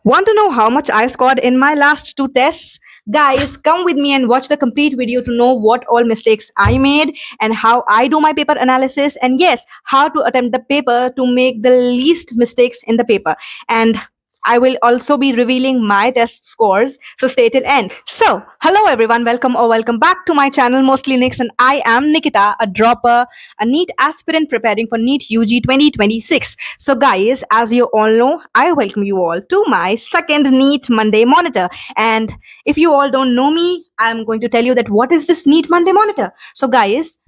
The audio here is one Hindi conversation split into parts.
Want to know how much I scored in my last two tests? Guys, come with me and watch the complete video to know what all mistakes I made and how I do my paper analysis, and yes, how to attempt the paper to make the least mistakes in the paper. And I will also be revealing my test scores, so stay till end. So, hello everyone, welcome back to my channel Mostly Nicks, and I am Nikita, a dropper, a NEET aspirant preparing for NEET UG 2026. So, guys, as you all know, I welcome you all to my second NEET Monday Monitor. And if you all don't know me, I'm going to tell you that what is this NEET Monday Monitor. So, guys,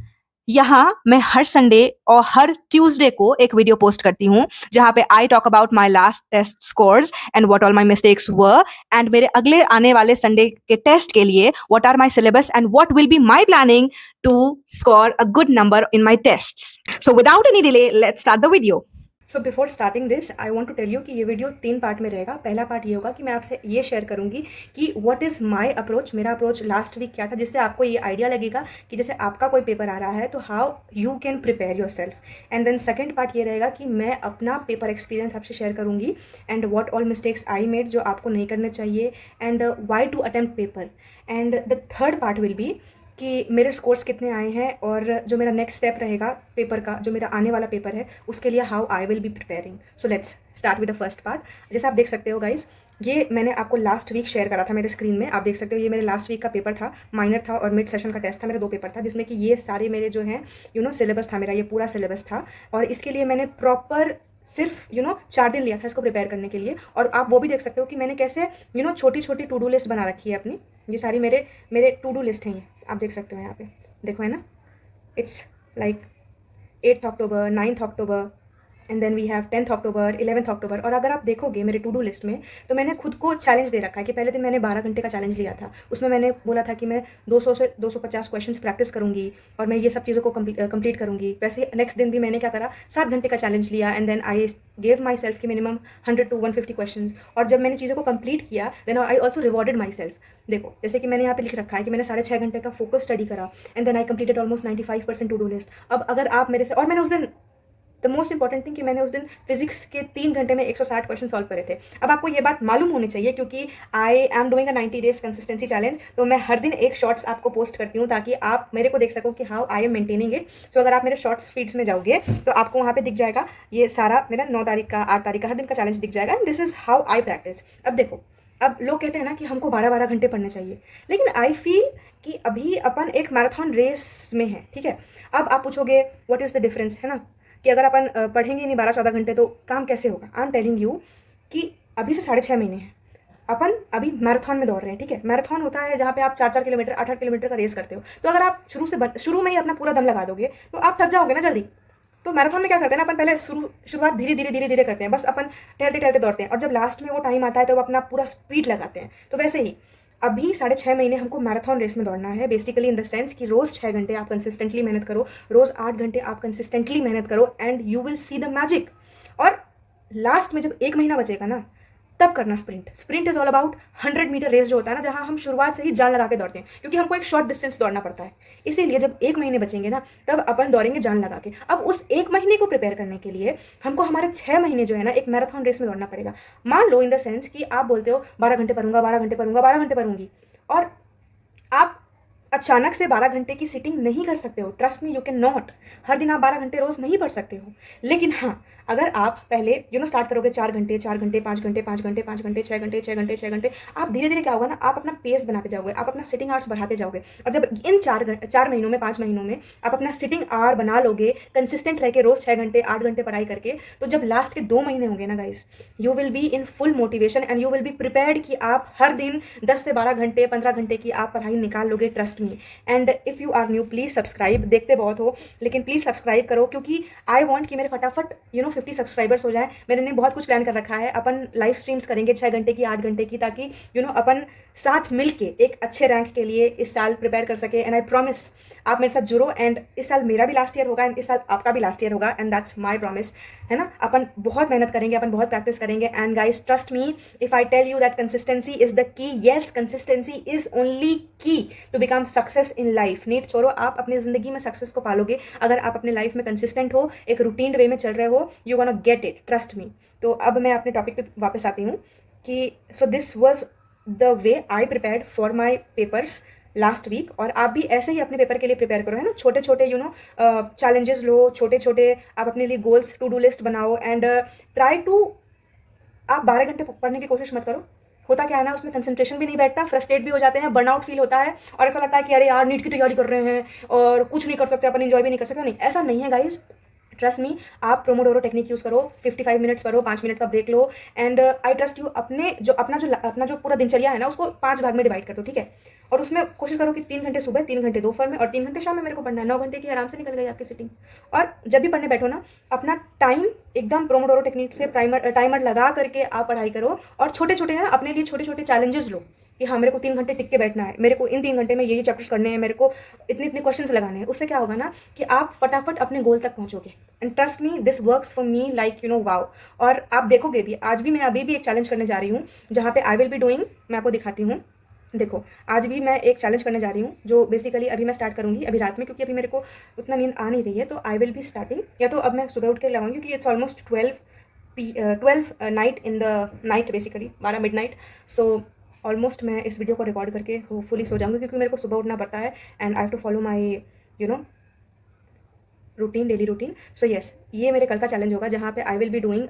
यहाँ मैं हर संडे और हर ट्यूसडे को एक वीडियो पोस्ट करती हूँ जहाँ पे I talk about my last test scores and what all my mistakes were, and मेरे अगले आने वाले संडे के टेस्ट के लिए what are my syllabus and what will be my planning to score a good number in my tests. So without any delay let's start the video. So before starting this I want to tell you कि ये वीडियो 3 पार्ट में रहेगा. पहला पार्ट ये होगा कि मैं आपसे ये शेयर करूंगी कि व्हाट इज़ माय अप्रोच, मेरा अप्रोच लास्ट वीक क्या था, जिससे आपको ये आइडिया लगेगा कि जैसे आपका कोई पेपर आ रहा है तो how you can prepare yourself. And then second part ये रहेगा कि मैं अपना पेपर एक्सपीरियंस आपसे शेयर करूँगी and what all mistakes I made जो आपको नहीं करने चाहिए, and why to attempt paper. And the third part will be कि मेरे स्कोर्स कितने आए हैं और जो मेरा नेक्स्ट स्टेप रहेगा पेपर का, जो मेरा आने वाला पेपर है उसके लिए how I will B preparing. So let's start with the first part. जैसे आप देख सकते हो गाइज, ये मैंने आपको लास्ट वीक शेयर करा था मेरे स्क्रीन में. आप देख सकते हो ये मेरे लास्ट वीक का पेपर था, माइनर था और मिड सेशन का टेस्ट था. मेरे 2 पेपर था जिसमें कि ये सारे मेरे जो हैं सिलेबस था, मेरा ये पूरा सिलेबस था. और इसके लिए मैंने प्रॉपर सिर्फ 4 दिन लिया था इसको प्रिपेयर करने के लिए. और आप वो भी देख सकते हो कि मैंने कैसे छोटी छोटी टू डू लिस्ट बना रखी है अपनी. ये सारी मेरे टू डू लिस्ट हैं, ये आप देख सकते हो यहाँ पे, देखो है ना. It's like 8th October, 9th October, and then we have 10th October, 11th October. और अगर आप देखोगे मेरे टू डू लिस्ट में तो मैंने खुद को चैलेंज दे रखा है कि पहले दिन मैंने 12 घंटे का चैलेंज लिया था. उसमें मैंने बोला था कि मैं 200 से 250 क्वेश्चंस प्रैक्टिस करूंगी और मैं ये सब चीज़ों को कंप्लीट करूंगी. वैसे नेक्स्ट दिन भी मैंने क्या करा, 7 घंटे का चैलेंज लिया and then I gave myself की मिनिमम 100 to 150 क्वेश्चन. और जब मैंने चीज़ों को कंप्लीट किया then I also rewarded myself. देखो जैसे कि मैंने यहाँ पे लिख रखा है कि मैंने 6.5 घंटे का फोकस स्टडी करा and then I completed almost 95% to do list. अब अगर आप मेरे से, और मैंने उस दिन द मोस्ट इंपॉर्टेंट थिंग कि मैंने उस दिन फिजिक्स के 3 घंटे में 160 क्वेश्चन सॉल्व करे थे. अब आपको ये बात मालूम होनी चाहिए क्योंकि I am doing a 90 days consistency challenge. तो मैं हर दिन एक शॉर्ट्स आपको पोस्ट करती हूँ ताकि आप मेरे को देख सको कि how I am maintaining it. So अगर आप मेरे शॉर्ट्स फीड्स में जाओगे तो आपको वहाँ पे दिख जाएगा ये सारा मेरा 9 तारीख का, 8 तारीख का हर दिन का चैलेंज दिख जाएगा. And this is how I practice. अब देखो, अब लोग कहते हैं ना कि हमको 12-12 घंटे पढ़ने चाहिए, लेकिन आई फील कि अभी अपन एक मैराथन रेस में है. ठीक है, अब आप पूछोगे व्हाट इज़ द डिफरेंस, है ना, कि अगर अपन पढ़ेंगे नहीं 12-14 घंटे तो काम कैसे होगा. आई एम टेलिंग यू कि अभी से 6.5 महीने हैं, अपन अभी मैराथन में दौड़ रहे हैं. ठीक है, मैराथन होता है जहाँ पे आप 4-4 किलोमीटर, 8-8 किलोमीटर का रेस करते हो. तो अगर आप शुरू में ही अपना पूरा दम लगा दोगे तो आप थक जाओगे ना जल्दी. तो मैराथन में क्या करते हैं ना, अपन पहले शुरुआत धीरे धीरे करते हैं, बस अपन टहलते टहलते दौड़ते हैं और जब लास्ट में वो टाइम आता है तो अपना पूरा स्पीड लगाते हैं. तो वैसे ही अभी 6.5 महीने हमको मैराथन रेस में दौड़ना है, बेसिकली इन द सेंस कि रोज़ 6 घंटे आप कंसिस्टेंटली मेहनत करो, रोज़ 8 घंटे आप कंसिस्टेंटली मेहनत करो and you will see the magic. और लास्ट में जब 1 महीना बचेगा ना तब करना sprint. Sprint is all about 100 metre race जो होता है ना, जहाँ हम शुरुआत से ही जान लगा के दौड़ते हैं क्योंकि हमको एक शॉर्ट डिस्टेंस दौड़ना पड़ता है. इसीलिए जब 1 महीने बचेंगे ना तब अपन दौड़ेंगे जान लगा के. अब उस 1 महीने को प्रिपेयर करने के लिए हमको हमारे 6 महीने जो है ना एक मैराथन रेस में दौड़ना पड़ेगा. मान लो इन द सेंस कि आप बोलते हो 12 घंटे पढ़ूंगा, 12 घंटे पढ़ूंगा, 12 घंटे पढ़ूंगी, और आप अचानक से 12 घंटे की सिटिंग नहीं कर सकते हो. Trust me, you can not. हर दिन आप 12 घंटे रोज नहीं पढ़ सकते हो. लेकिन हाँ, अगर आप पहले स्टार्ट करोगे 4 घंटे, 4 घंटे, 5 घंटे, 5 घंटे, 5 घंटे, 6 घंटे, 6 घंटे, 6 घंटे, आप धीरे धीरे क्या होगा ना, आप अपना पेस बनाते जाओगे, आप अपना सिटिंग आवर्स बढ़ाते जाओगे. और जब इन 4 महीनों में, 5 महीनों में आप अपना सिटिंग आवर बना लोगे कंसिस्टेंट रह के रोज 6 घंटे, 8 घंटे पढ़ाई करके, तो जब लास्ट के 2 महीने होंगे ना guys, you will be in full motivation and you will be prepared कि आप हर दिन 10 से 12 घंटे, 15 घंटे की आप पढ़ाई निकाल लोगे. Trust me. And if you are new please subscribe. देखते बहुत हो लेकिन प्लीज़ सब्सक्राइब करो क्योंकि आई वॉन्ट कि मेरे फटाफट 50 सब्सक्राइबर्स हो जाए. मैंने बहुत कुछ प्लान कर रखा है. अपन लाइव स्ट्रीम्स करेंगे 6 घंटे की, 8 घंटे की, ताकि अपन साथ मिल के एक अच्छे रैंक के लिए इस साल प्रिपेयर कर सके. एंड आई प्रॉमिस आप मेरे साथ जुड़ो. एंड इस साल मेरा भी लास्ट ईयर होगा एंड इस साल आपका भी लास्ट ईयर होगा एंड दैट्स माई प्रॉमिस, है ना. अपन बहुत मेहनत करेंगे, अपन बहुत प्रैक्टिस करेंगे. And guys trust me if I tell you that consistency is the key. Yes, consistency is only key to become success in life. NEET छोड़ो, आप अपनी जिंदगी में सक्सेस को पालोगे अगर आप अपने लाइफ में कंसिस्टेंट हो, एक रूटीन वे में चल रहे हो. You gonna get it, trust me. तो अब मैं अपने टॉपिक पे वापस आती हूँ कि so this was the way I prepared for my papers last week. और आप भी ऐसे ही अपने पेपर के लिए प्रिपेयर करो, है ना। छोटे छोटे चैलेंजेस लो, छोटे छोटे आप अपने लिए गोल्स टू डू लिस्ट बनाओ, एंड ट्राई टू, आप 12 घंटे पढ़ने की कोशिश मत करो। होता क्या है ना, उसमें कंसंट्रेशन भी नहीं बैठता, फ्रस्ट्रेट भी हो जाते हैं, बर्नआउट फील होता है, और ऐसा लगता है कि अरे यार नीट की तैयारी कर रहे हैं और कुछ नहीं कर सकते, अपन एंजॉय भी नहीं कर सकते। नहीं, ऐसा नहीं है गाइज, ट्रस्ट मी। आप प्रोमोडोरो टेक्निक यूज़ करो, 55 मिनट्स करो, 5 मिनट का ब्रेक लो, एंड आई ट्रस्ट यू। अपना जो पूरा दिनचर्या है ना, उसको 5 भाग में डिवाइड कर दो, ठीक है। और उसमें कोशिश करो कि 3 घंटे सुबह, 3 घंटे दोपहर में और 3 घंटे शाम में मेरे को पढ़ना है। 9 घंटे की आराम से निकल गई आपकी सिटिंग। और जब भी पढ़ने बैठो ना, अपना टाइम एकदम प्रोमोडोरो टेक्निक से टाइमर लगा करके आप पढ़ाई करो, और छोटे छोटे है ना अपने लिए छोटे छोटे चैलेंजेस लो कि हाँ मेरे को 3 घंटे टिक के बैठना है, मेरे को इन 3 घंटे में ये चैप्टर्स करने हैं, मेरे को इतने इतने क्वेश्चंस लगाने हैं। उससे क्या होगा ना कि आप फटाफट अपने गोल तक पहुंचोगे। And trust me, this works for me like wow. और आप देखोगे भी, आज भी मैं अभी भी एक चैलेंज करने जा रही हूँ, जहाँ पे आई विल बी डूइंग, मैं आपको दिखाती हूँ। देखो, आज भी मैं एक चैलेंज करने जा रही हूँ, जो बेसिकली अभी मैं स्टार्ट करूँगी अभी रात में, क्योंकि अभी मेरे को उतना नींद आ नहीं रही है। तो आई विल बी स्टार्टिंग, या तो अब मैं सुबह उठ के लगाऊंगी, क्योंकि it's almost 12 night in the night, basically 12 midnight. So almost मैं इस वीडियो को रिकॉर्ड करके होपफुली सो जाऊँगी, क्योंकि मेरे को सुबह उठना पड़ता है, and I have to follow my routine, daily routine. So yes, ये मेरे कल का चैलेंज होगा, जहाँ पे I will be doing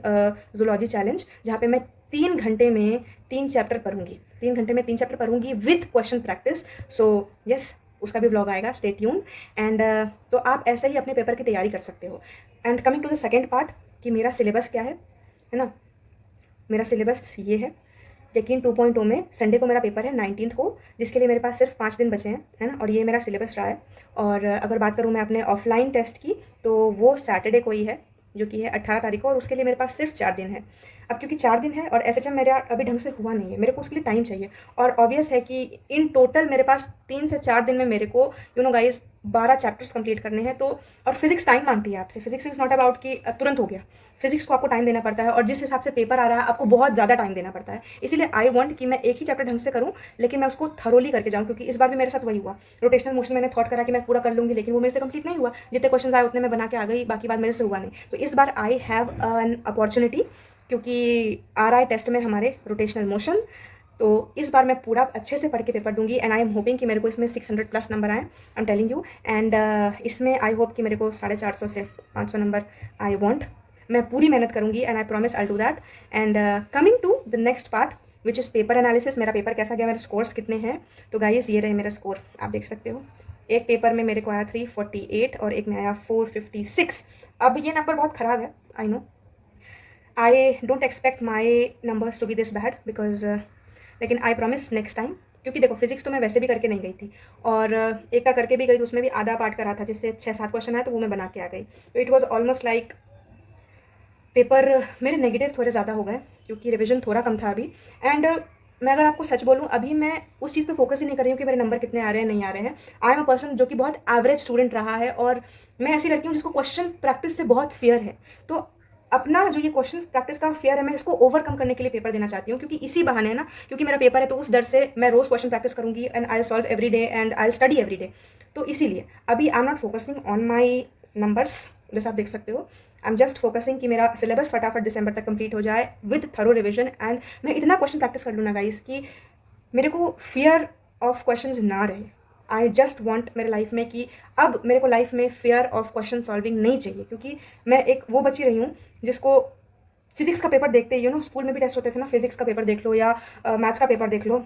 zoology challenge, जहाँ पे मैं 3 घंटे में 3 चैप्टर पढ़ूंगी। 3 घंटे में 3 चैप्टर पढ़ूंगी with question practice. So yes, उसका भी व्लॉग आएगा, स्टे ट्यून। एंड तो आप ऐसे ही अपने पेपर की तैयारी कर सकते हो। And coming to the second part, कि मेरा सिलेबस क्या है ना। मेरा सिलेबस ये है। यकीन 2.0 में संडे को मेरा पेपर है 19 को, जिसके लिए मेरे पास सिर्फ 5 दिन बचे हैं, है ना। और ये मेरा सिलेबस रहा है। और अगर बात करूँ मैं अपने ऑफलाइन टेस्ट की, तो वो सैटरडे को ही है, जो कि है 18 तारीख को, और उसके लिए मेरे पास सिर्फ 4 दिन है। अब क्योंकि 4 दिन है और एस मेरा अभी ढंग से हुआ नहीं है, मेरे को उसके लिए टाइम चाहिए। और ऑब्वियस है कि इन टोटल मेरे पास 3 से 4 दिन में मेरे को गाइस 12 चैप्टर्स कंप्लीट करने हैं। तो और फिजिक्स टाइम मांगती है आपसे। फिजिक्स इज़ नॉट अबाउट कि तुरंत हो गया। फिजिक्स को आपको टाइम देना पड़ता है, और जिस हिसाब से पेपर आ रहा है आपको बहुत ज़्यादा टाइम देना पड़ता है। इसीलिए आई वांट कि मैं एक ही चैप्टर ढंग से करूँ, लेकिन मैं उसको थरोली करके जाऊँ, क्योंकि इस बार भी मेरे साथ वही हुआ। रोटेशनल मोशन मैंने थॉट करा कि मैं पूरा कर लूँगी, लेकिन वो मेरे से कंप्लीट नहीं हुआ। जितने क्वेश्चन आए उतने मैं बना के आ गई, बाकी बात मेरे से हुआ नहीं। तो इस बार आई हैव एन अपॉर्चुनिटी, क्योंकि आ रहा है टेस्ट में हमारे रोटेशनल मोशन। तो इस बार मैं पूरा अच्छे से पढ़ के पेपर दूंगी, एंड आई एम होपिंग कि मेरे को इसमें 600+ नंबर आए, आई एम टेलिंग यू। एंड इसमें आई होप कि मेरे को 450 से 500 नंबर आई वॉन्ट। मैं पूरी मेहनत करूंगी, and I promise I do that. And coming to the next part, which is paper analysis. मेरा पेपर कैसा गया, मेरे स्कोर्स कितने हैं। तो गाइस, ये रहे मेरा स्कोर, आप देख सकते हो। एक पेपर में मेरे को आया 348, और एक में आया 456। अब ये नंबर बहुत ख़राब है, I know. I don't expect my numbers to be this bad, because लेकिन आई प्रॉमिस नेक्स्ट टाइम। क्योंकि देखो, फिजिक्स तो मैं वैसे भी करके नहीं गई थी, और एक का करके भी गई तो उसमें भी आधा पार्ट करा था, जिससे 6-7 क्वेश्चन आए तो वो मैं बना के आ गई। तो it was almost like paper मेरे नेगेटिव थोड़े ज़्यादा हो गए, क्योंकि रिविजन थोड़ा कम था अभी। एंड मैं अगर आपको सच बोलूँ, अभी मैं उस चीज़ पे फोकस ही नहीं कर रही हूँ कि मेरे नंबर कितने आ रहे हैं, नहीं आ रहे हैं। आई एम अ पर्सन जो कि बहुत एवरेज स्टूडेंट रहा है, और मैं ऐसी लड़की हूँ जिसको क्वेश्चन प्रैक्टिस से बहुत फियर है। तो अपना जो ये क्वेश्चन प्रैक्टिस का फियर है, मैं इसको ओवरकम करने के लिए पेपर देना चाहती हूँ, क्योंकि इसी बहाने ना, क्योंकि मेरा पेपर है, तो उस डर से मैं रोज़ क्वेश्चन प्रैक्टिस करूँगी, and I solve every day, and I study every day. तो इसीलिए अभी I am not focusing on my numbers, जैसे आप देख सकते हो। आई एम जस्ट फोकसिंग कि मेरा सिलेबस फटाफट दिसंबर तक कंप्लीट हो जाए विद थरो रिविजन, एंड मैं इतना क्वेश्चन प्रैक्टिस कर लूँ ना गाइस, कि मेरे को फियर ऑफ क्वेश्चंस ना रहे। आई जस्ट वॉन्ट मेरे लाइफ में कि अब मेरे को लाइफ में फियर ऑफ क्वेश्चन सॉल्विंग नहीं चाहिए, क्योंकि मैं एक वो बच्ची रही हूँ जिसको फिजिक्स का पेपर देखते ही, स्कूल में भी टेस्ट होते थे ना, फिजिक्स का पेपर देख लो या मैथ्स का पेपर देख लो,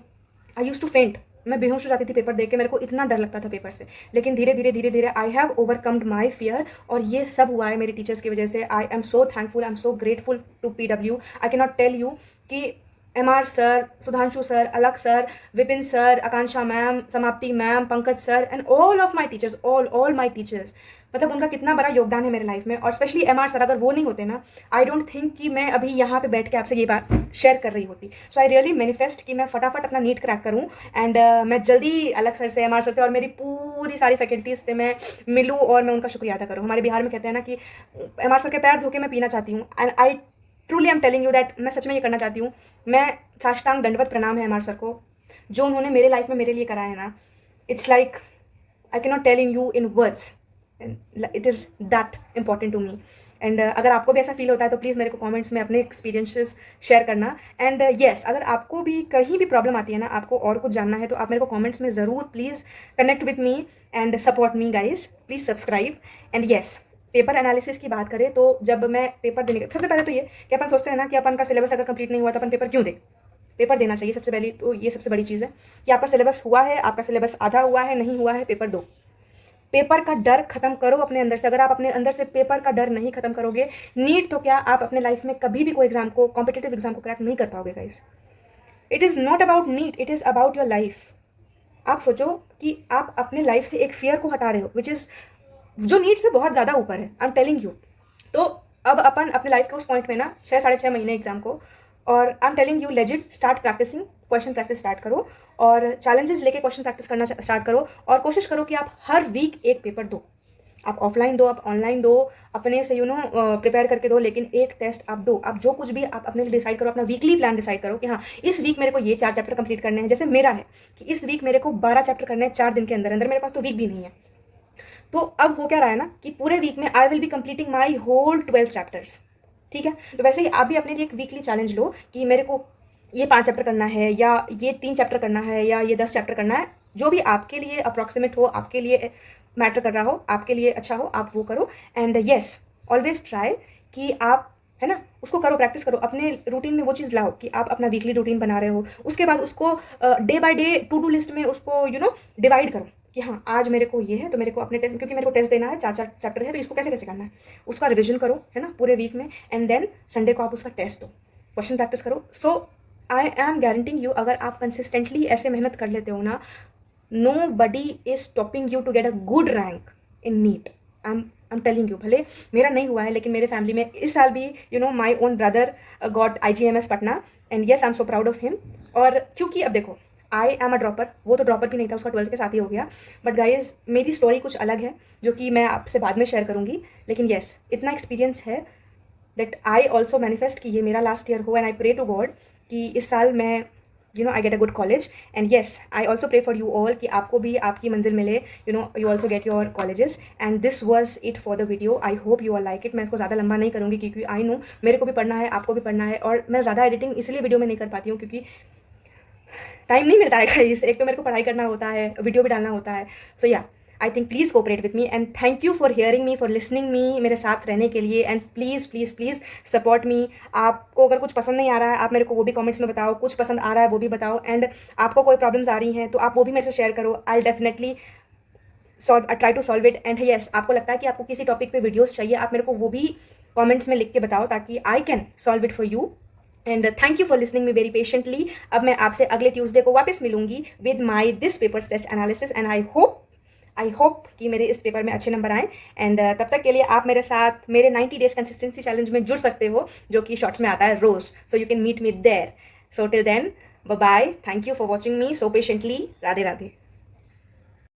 आई यूज टू फेंट। मैं बेहोश हो जाती थी पेपर देख के, मेरे को इतना डर लगता था पेपर से। लेकिन धीरे धीरे धीरे धीरे I have overcomed my fear, और ये सब हुआ है मेरी टीचर्स की वजह से। I am so thankful, I am so grateful to PW। I can not tell you कि MR sir, Sudhanshu sir, Alak sir, Vipin sir, Akanksha ma'am, Samapti ma'am, Pankaj sir, and all of my teachers, all my teachers, मतलब उनका कितना बड़ा योगदान है मेरे लाइफ में। और स्पेशली MR सर, अगर वो नहीं होते ना, आई डोंट थिंक कि मैं अभी यहाँ पे बैठ के आपसे ये बात शेयर कर रही होती। सो आई रियली मैनिफेस्ट कि मैं फटाफट अपना नीट क्रैक करूँ, एंड मैं जल्दी अलग सर से, MR सर से, और मेरी पूरी सारी फैकल्टीज से मैं मिलूँ, और मैं उनका शुक्रिया अदा करूँ। हमारे बिहार में कहते हैं ना कि MR सर के पैर धो के मैं पीना चाहती हूँ, and I truly I am telling you that, मैं सच में ये करना चाहती हूँ। मैं साष्टांग दंडवत प्रणाम है MR सर को, जो उन्होंने मेरे लाइफ में मेरे लिए करा है ना। It's like I can not tell in you in words, it is that important to me. And अगर आपको भी ऐसा फील होता है तो प्लीज़ मेरे को कमेंट्स में अपने एक्सपीरियंसेस शेयर करना। एंड येस, अगर आपको भी कहीं भी प्रॉब्लम आती है ना, आपको और कुछ जानना है, तो आप मेरे को कमेंट्स में ज़रूर please connect with me and support me guys. Please subscribe. And yes, paper analysis की बात करें तो जब मैं पेपर देने सबसे पहले तो ये कि अपन सोचते हैं ना कि अपन का सिलेबस अगर कंप्लीट नहीं हुआ तो अपन पेपर क्यों दे। पेपर देना चाहिए सबसे पहले, तो ये सबसे बड़ी चीज़ है कि आपका सिलेबस हुआ है, आपका सिलेबस आधा हुआ है, नहीं हुआ है, पेपर दो। पेपर का डर खत्म करो अपने अंदर से। अगर आप अपने अंदर से पेपर का डर नहीं खत्म करोगे, नीट तो क्या, आप अपने लाइफ में कभी भी कोई एग्जाम को, कॉम्पिटेटिव एग्जाम को क्रैक नहीं कर पाओगे guys. It is not about NEET, it is about your life. आप सोचो कि आप अपने लाइफ से एक फियर को हटा रहे हो, विच इज़ जो नीट से बहुत ज़्यादा ऊपर है, आई एम टेलिंग यू। तो अब अपन अपने लाइफ के उस पॉइंट में ना 6-6.5 महीने एग्जाम को, और I am telling you legit, start practising, question practice start करो और चैलेंजेस लेके क्वेश्चन प्रैक्टिस करना स्टार्ट करो। और कोशिश करो कि आप हर वीक एक पेपर दो। आप ऑफलाइन दो, आप ऑनलाइन दो, अपने से प्रिपेयर करके दो, लेकिन एक टेस्ट आप दो। आप जो कुछ भी आप अपने लिए डिसाइड करो, अपना वीकली प्लान डिसाइड करो कि हाँ, इस वीक मेरे को ये 4 चैप्टर कंप्लीट करने हैं। जैसे मेरा है कि इस वीक मेरे को 12 चैप्टर करने हैं 4 दिन के अंदर अंदर। मेरे पास तो वीक भी नहीं है। तो अब हो क्या रहा है ना कि पूरे वीक में I will be completing my whole 12 chapters. ठीक है, तो वैसे ही आप भी अपने लिए एक वीकली चैलेंज लो कि मेरे को ये 5 चैप्टर करना है, या ये 3 चैप्टर करना है, या ये 10 चैप्टर करना है। जो भी आपके लिए अप्रॉक्सीमेट हो, आपके लिए मैटर कर रहा हो, आपके लिए अच्छा हो, आप वो करो। एंड येस, ऑलवेज ट्राई कि आप, है ना, उसको करो, प्रैक्टिस करो, अपने रूटीन में वो चीज़ लाओ कि आप अपना वीकली रूटीन बना रहे हो। उसके बाद उसको day by day to do list में उसको डिवाइड करो कि हाँ, आज मेरे को ये है तो मेरे को अपने टेस्ट, क्योंकि मेरे को टेस्ट देना है, 4 चैप्टर है, तो इसको कैसे कैसे करना है उसका रिविजन करो, है ना, पूरे वीक में। एंड देन संडे को आप उसका टेस्ट दो, क्वेश्चन प्रैक्टिस करो। So I am guaranteeing you, अगर आप कंसिस्टेंटली ऐसे मेहनत कर लेते हो ना, nobody is stopping you to get a good rank in NEET. I am telling you, भले मेरा नहीं हुआ है, लेकिन मेरे फैमिली में इस साल भी my own brother got IGMS Patna, and yes I am so proud of him. और क्योंकि अब देखो, आई एम अ ड्रॉपर, वो तो ड्रॉपर भी नहीं था, उसका 12th के साथ ही हो गया। बट गाइज, मेरी स्टोरी कुछ अलग है जो कि मैं आपसे बाद में शेयर करूँगी। लेकिन येस, इतना एक्सपीरियंस है दैट आई ऑल्सो मैनिफेस्ट कि ये मेरा लास्ट ईयर हो, and I pray to God कि इस साल मैं I get a good college. And yes, I also pray for you all कि आपको भी आपकी मंजिल मिले, you also get your colleges. And this was it for the video. I hope you are like it. मैं इसको ज़्यादा लंबा नहीं करूँगी क्योंकि आई नो मेरे को भी पढ़ना है, आपको भी पढ़ना है, और मैं ज़्यादा एडिटिंग इसलिए वीडियो में नहीं कर पाती हूँ क्योंकि टाइम नहीं मिलता है गाइस। एक तो मेरे को पढ़ाई करना होता है, वीडियो भी डालना होता है। सो या, I think please cooperate with me, and thank you for hearing me, for listening मी, मेरे साथ रहने के लिए। And please please please support me. आपको अगर कुछ पसंद नहीं आ रहा है, आप मेरे को वो भी कमेंट्स में बताओ, कुछ पसंद आ रहा है वो भी बताओ। एंड आपको कोई प्रॉब्लम्स आ रही हैं तो आप वो भी मेरे से शेयर करो। I definitely try to solve it. And yes, आपको लगता है कि आपको किसी टॉपिक पे वीडियोस चाहिए, आप मेरे को वो भी कमेंट्स में लिख के बताओ ताकि I can solve it for you. And thank you for listening me very patiently. अब मैं आपसे अगले ट्यूसडे को वापस मिलूंगी with my this papers test analysis, and I hope कि मेरे इस पेपर में अच्छे नंबर आए। एंड तब तक के लिए आप मेरे साथ मेरे 90 डेज कंसिस्टेंसी चैलेंज में जुड़ सकते हो, जो कि शॉर्ट्स में आता है रोज। So you can meet me there. So till then, bye bye. Thank you for watching me so patiently. Radhe Radhe.